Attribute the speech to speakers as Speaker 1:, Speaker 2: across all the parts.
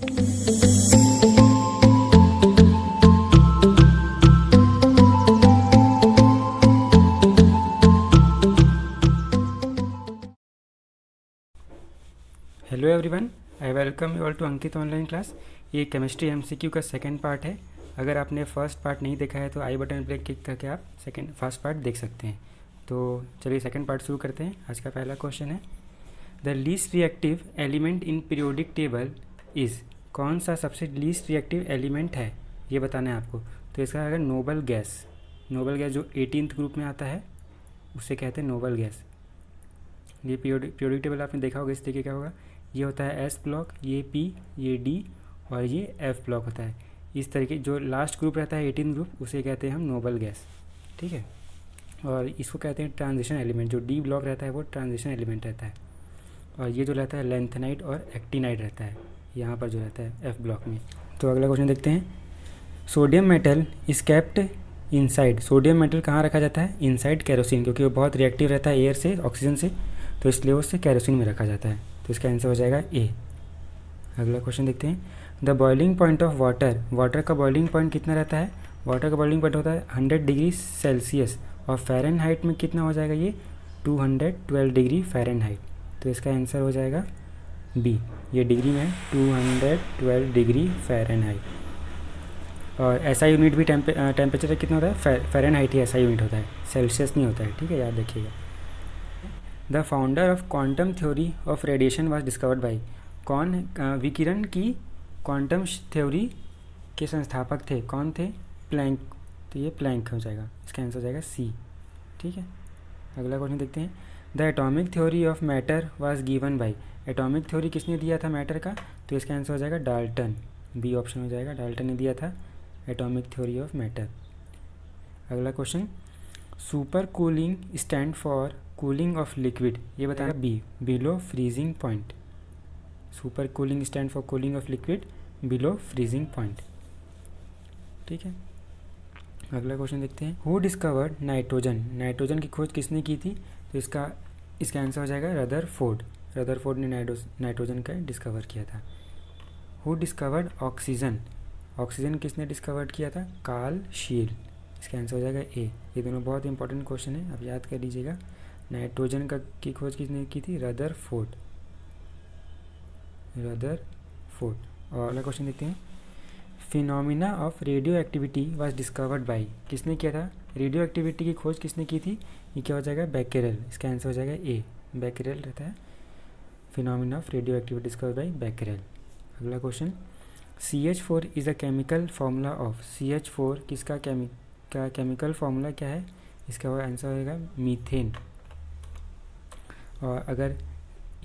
Speaker 1: Hello everyone, I welcome you all to Ankit online class. ये chemistry MCQ का second part है। अगर आपने फर्स्ट पार्ट नहीं देखा है तो आई बटन पर क्लिक करके आप फर्स्ट पार्ट देख सकते हैं। तो चलिए सेकंड पार्ट शुरू करते हैं। आज का पहला क्वेश्चन है, the least reactive element in periodic table is. कौन सा सबसे लीस्ट रिएक्टिव एलिमेंट है ये बताना है आपको। तो इसका अगर नोबल गैस जो 18th ग्रुप में आता है उससे कहते हैं नोबल गैस। ये पीरियोडिक टेबल आपने देखा होगा, इस तरीके का होगा। ये होता है एस ब्लॉक, ये पी, ये डी और ये एफ ब्लॉक होता है। इस तरीके जो लास्ट ग्रुप रहता है 18 ग्रुप उसे कहते हैं हम नोबल गैस, ठीक है। और इसको कहते हैं ट्रांजिशन एलिमेंट। जो डी ब्लॉक रहता है वो ट्रांजिशन एलिमेंट रहता है। और ये जो रहता है लेंथेनाइट और एक्टिनाइट रहता है यहाँ पर जो रहता है एफ ब्लॉक में। तो अगला क्वेश्चन देखते हैं, sodium metal is kept inside. Sodium metal कहाँ रखा जाता है? इनसाइड केरोसिन, क्योंकि वो बहुत रिएक्टिव रहता है एयर से, ऑक्सीजन से, तो इसलिए उससे केरोसिन में रखा जाता है। तो इसका आंसर हो जाएगा ए। अगला क्वेश्चन देखते हैं, the boiling point of water का बॉइलिंग पॉइंट कितना रहता है? वाटर का बॉइलिंग पॉइंट होता है 100 डिग्री सेल्सियस और फ़ारेनहाइट में कितना हो जाएगा? ये 212 डिग्री फ़ारेनहाइट। तो इसका आंसर हो जाएगा बी। ये डिग्री में 212 डिग्री फ़ारेनहाइट। और ऐसा यूनिट भी टेम्परेचर कितना होता है? फ़ारेनहाइट ही ऐसा यूनिट होता है, सेल्सियस नहीं होता है, ठीक है, याद रखिएगा। The founder of quantum theory of radiation was discovered by. कौन विकिरण की क्वांटम थ्योरी के संस्थापक थे? कौन थे? प्लैंक। तो ये प्लैंक हो जाएगा, इसका आंसर हो जाएगा सी, ठीक है। अगला क्वेश्चन देखते हैं, the atomic theory of matter was given by. Atomic theory किसने दिया था मैटर का? तो इसका आंसर हो जाएगा डाल्टन, बी ऑप्शन हो जाएगा। डाल्टन ने दिया था एटॉमिक थ्योरी ऑफ मैटर। अगला question, super cooling stand for cooling of liquid. ये बताया B, below freezing point. Super cooling stand for cooling of liquid below freezing point, ठीक है। अगला क्वेश्चन देखते हैं, हु डिस्कवर्ड नाइट्रोजन। नाइट्रोजन की खोज किसने की थी? तो इसका आंसर हो जाएगा रदरफोर्ड ने नाइट्रोजन का डिस्कवर किया था। Who discovered oxygen. ऑक्सीजन किसने डिस्कवर्ड किया था? कार्ल शील। इसका आंसर हो जाएगा ए। ये दोनों बहुत इंपॉर्टेंट क्वेश्चन है, आप याद कर लीजिएगा। नाइट्रोजन की खोज किसने की थी? रदरफोर्ड। और अगला क्वेश्चन देखते हैं, phenomena of radio activity was discovered by. किसने किया था? रेडियो एक्टिविटी की खोज किसने की थी? ये क्या हो जाएगा? बैकेरेल। इसका आंसर हो जाएगा ए, बैकेरेल रहता है। Phenomena of radioactivity discovered by Becquerel. अगला question, CH4 is a chemical formula of. CH4 किसका केमिकल फार्मूला क्या है? इसका आंसर होगा मीथेन। और अगर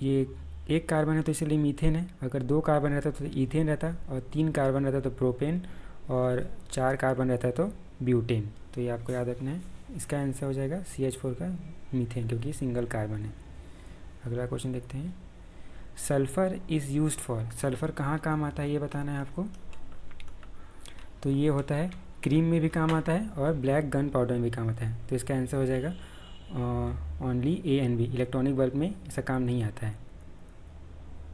Speaker 1: ये एक कार्बन है तो इसलिए मीथेन है। अगर 2 कार्बन रहता तो ईथेन रहता, और 3 कार्बन रहता तो प्रोपेन, और 4 कार्बन रहता तो ब्यूटेन। तो ये आपको याद रखना है। इसका आंसर हो जाएगा CH4 का मीथेन, क्योंकि सिंगल कार्बन है। अगला क्वेश्चन देखते हैं, sulphur is used for. Sulphur कहाँ काम आता है ये बताना है आपको। तो ये होता है क्रीम में भी काम आता है और ब्लैक गन पाउडर में भी काम आता है। तो इसका आंसर हो जाएगा only A and B. Electronic bulb में ऐसा काम नहीं आता है,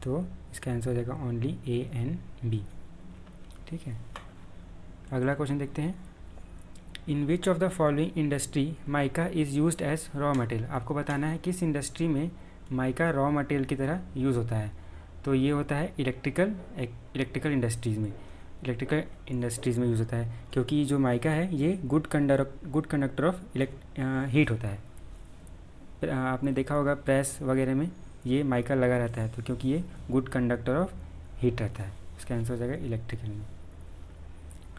Speaker 1: तो इसका आंसर हो जाएगा ओनली ए एंड बी, ठीक है। अगला क्वेश्चन देखते हैं, in which of the following industry mica is used as raw material. आपको बताना है किस इंडस्ट्री में माइका रॉ मटेरियल की तरह यूज़ होता है। तो ये होता है इलेक्ट्रिकल इंडस्ट्रीज़ में यूज़ होता है, क्योंकि जो माइका है ये गुड कंडक्टर ऑफ हीट होता है। आपने देखा होगा प्रेस वगैरह में ये माइका लगा रहता है, तो क्योंकि ये गुड कंडक्टर ऑफ हीट रहता है। इसका आंसर हो जाएगा इलेक्ट्रिकल में।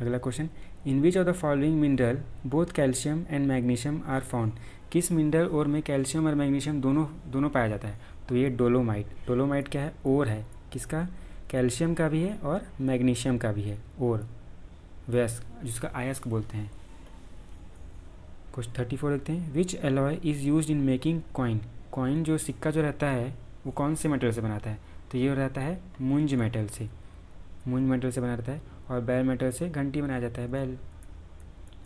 Speaker 1: अगला question, in which of the following mineral both calcium and magnesium are found. किस मिनरल और में कैल्शियम और मैग्नीशियम दोनों पाया जाता है? तो ये डोलोमाइट क्या है? ओर है। किसका? कैल्शियम का भी है और मैग्नीशियम का भी है। और वैस जिसका आयस्क बोलते हैं। क्वेश्चन 34 देखते हैं, which alloy is used in making coin जो सिक्का जो रहता है वो कौन से मेटल से बनाता है? तो ये रहता है मुंज मेटल से बना रहता है। और बेल मेटल से घंटी बनाया जाता है, बेल,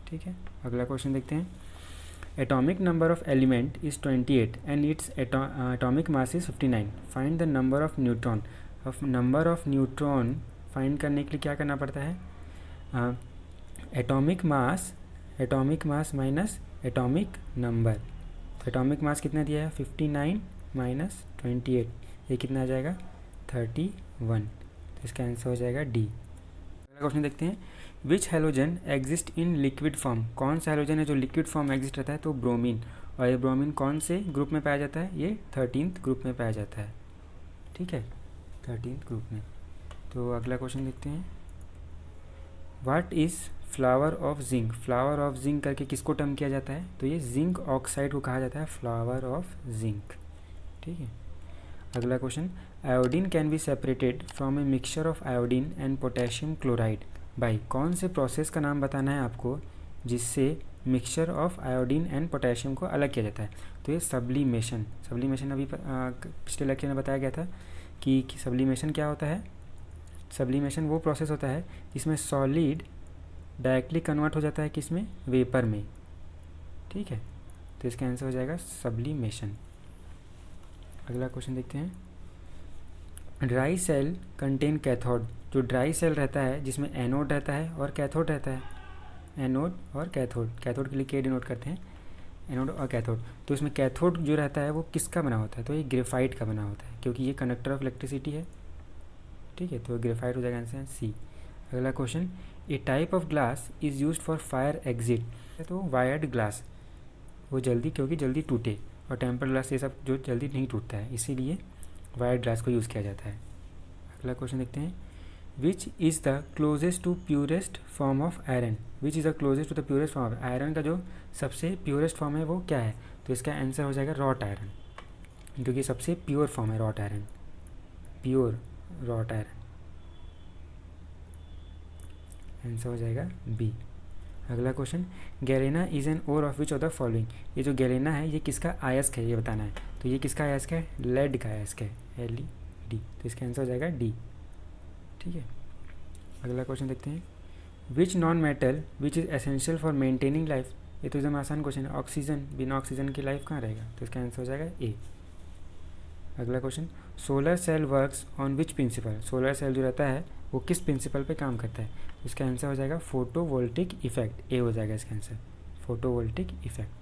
Speaker 1: ठीक है। अगला क्वेश्चन देखते हैं, atomic number of element is 28 and its atomic mass is 59। Find the number of neutron find करने के लिए क्या करना पड़ता है, atomic mass minus atomic number. Atomic mass कितना दिया है 59 माइनस 28, ये कितना आ जाएगा 31, तो इसका आंसर हो जाएगा डी। अगला क्वेश्चन देखते हैं, which halogen exist in liquid form, कौन सा हैलोजन है जो लिक्विड फॉर्म एग्जिस्ट रहता है, तो ब्रोमीन। और ये ब्रोमीन कौन से ग्रुप में पाया जाता है, ये 13th ग्रुप में पाया जाता है, ठीक है 13th ग्रुप में। तो अगला क्वेश्चन देखते हैं, what is flower of zinc. Flower of zinc करके किसको टर्म किया जाता है, तो ये जिंक ऑक्साइड को कहा जाता है फ्लावर ऑफ जिंक, ठीक है। अगला question, iodine can be separated from a mixture of iodine and potassium chloride by, कौन से प्रोसेस का नाम बताना है आपको जिससे mixture of iodine and potassium को अलग किया जाता है, तो ये सब्लिमेशन। सब्लिमेशन अभी पिछले लेक्चर में बताया गया था कि सब्लिमेशन क्या होता है। सब्लिमेशन वो प्रोसेस होता है जिसमें सॉलिड डायरेक्टली कन्वर्ट हो जाता है किसमें, वेपर में, ठीक है। तो इसका आंसर हो जाएगा सब्लिमेशन। अगला क्वेश्चन देखते हैं, ड्राई सेल कंटेन कैथोड, जो ड्राई सेल रहता है जिसमें एनोड रहता है और कैथोड रहता है, एनोड और कैथोड, कैथोड के लिए के डिनोट करते हैं, एनोड और कैथोड। तो इसमें कैथोड जो रहता है वो किसका बना होता है, तो ये ग्रेफाइट का बना होता है, क्योंकि ये कंडक्टर ऑफ इलेक्ट्रिसिटी है, ठीक है। तो ग्रेफाइट हो जाएगा आंसर सी। अगला question, A type of glass is used for fire exit, तो वायर्ड ग्लास वो जल्दी, क्योंकि जल्दी टूटे, और टेम्पर ग्लास ये सब जो जल्दी नहीं टूटता है, इसीलिए वायर्ड ग्लास को यूज़ किया जाता है। अगला क्वेश्चन देखते हैं, which is the closest to purest form of iron. Which is the closest to the purest form of iron, का जो सबसे प्योरेस्ट फॉर्म है वो क्या है, तो इसका आंसर हो जाएगा रॉट आयरन, क्योंकि सबसे प्योर फॉर्म है wrought iron, pure wrought iron, answer हो जाएगा बी। अगला question, galena is an ore of which of the following, ये जो गैलेना है ये किसका अयस्क है ये बताना है, तो ये किसका अयस्क है, लेड का अयस्क है, LED, तो इसका आंसर हो जाएगा डी, ठीक है। अगला क्वेश्चन देखते हैं, which non metal which is essential for maintaining life, ये तो एकदम आसान क्वेश्चन है, ऑक्सीजन, बिना ऑक्सीजन की लाइफ कहाँ रहेगा, तो इसका आंसर हो जाएगा ए। अगला question, solar cell works on which principle, solar cell जो रहता है वो किस प्रिंसिपल पे काम करता है, इसका आंसर हो जाएगा फोटोवोल्टिक इफेक्ट, ए हो जाएगा इसका आंसर, फोटोवोल्टिक इफेक्ट।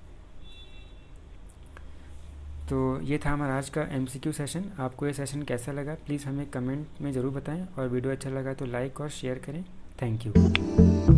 Speaker 1: तो ये था हमारा आज का MCQ सेशन। आपको ये सेशन कैसा लगा प्लीज़ हमें कमेंट में ज़रूर बताएं, और वीडियो अच्छा लगा तो लाइक और शेयर करें। Thank you.